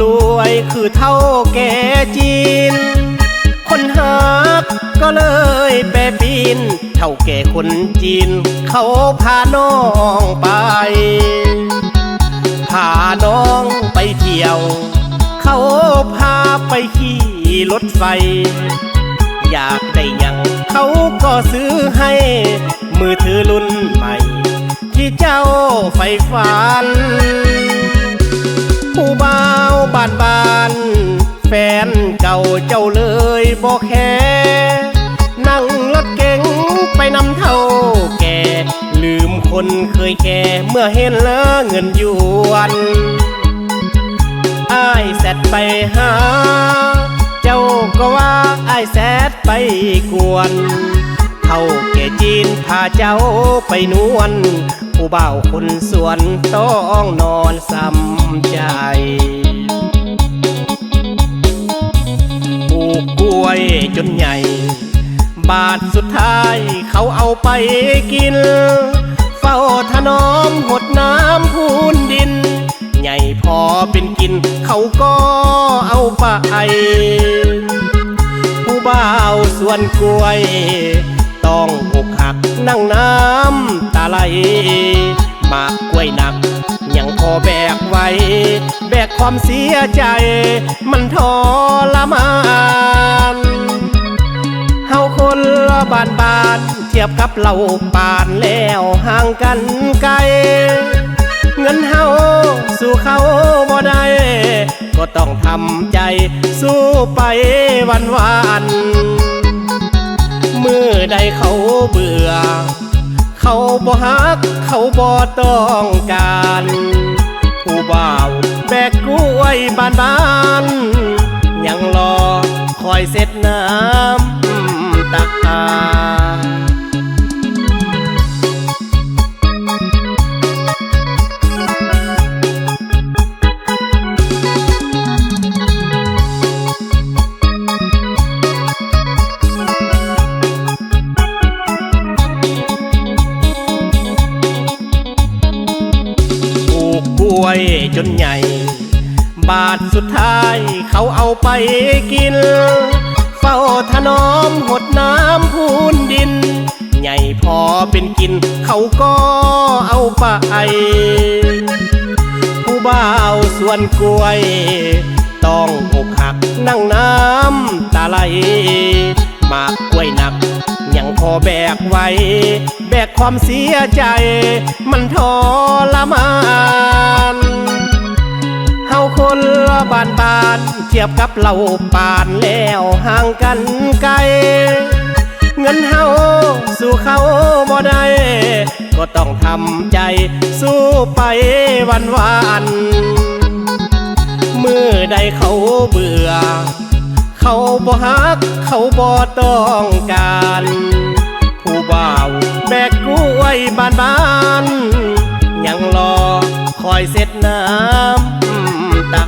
รวยคือเท่าแก่จีนคนหักก็เลยแปรปีนเท่าแก่คนจีนเขาพาน้องไปพาน้องไปเที่ยวเขาพาไปขี่รถไฟอยากได้หยังเขาก็ซื้อให้มือถือรุ่นใหม่ที่เจ้าใฝ่ฝันผู้บ่าวบ้านแฟนเก่าเจ้าเลยบ่แค่นั่งรถเก๋งไปนำเท่าแก่ลืมคนเคยแก่เมื่อเห็นแล้วเงินหยวนอ้ายแซดไปหาเจ้าก็ว่าอ้ายแซดไปกวนเท่าแก่จีนพาเจ้าไปนวลผู้บ่าวคนสวนต้องนอนซ้ำใจปลูกกล้วยจนใหญ่บาทสุดท้ายเขาเอาไปกินเฝ้าถนอมหดน้ำพูนดินใหญ่พอเป็นกินเขาก็เอาไปผู้บ่าวสวนกล้วยต้องอกหักนั่งน้ำตาไหลหมากกล้วยหนักยังพอแบกไว้แบกความเสียใจมันทรมานเฮาคนละบ้านเทียบกับเราป่านแล้วห่างกันไกลเงินเฮาสู้เขาบ่ได้ก็ต้องทำใจสู้ไปวันมือใดเขาเบื่อเขาบ่ฮักเขาบ่ต้องการผู้บ่าวแบกกล้วยบ้านยังรอคอยเสร็จน้ำตาจนใหญ่บาทสุดท้ายเขาเอาไปกินเฝ้าถนอมหดน้ำพูนดินใหญ่พอเป็นกินเขาก็เอาไปผู้บ่าวสวนกล้วยต้องอกหักนั่งน้ำตาไหลหมากกล้วยหนักยังพอแบกไว้แบกความเสียใจมันทรมานเฮาคนละบ้านเทียบกับเราป่านแล้วห่างกันไกลเงินเฮาสู้เขาบ่ได้ก็ต้องทำใจสู้ไปวันมือใดเขาเบื่อเขาบ่ฮักเขาบ่ต้องการผู้บ่าวแบกกล้วยบ้านยังรอคอยเสร็จน้ำตา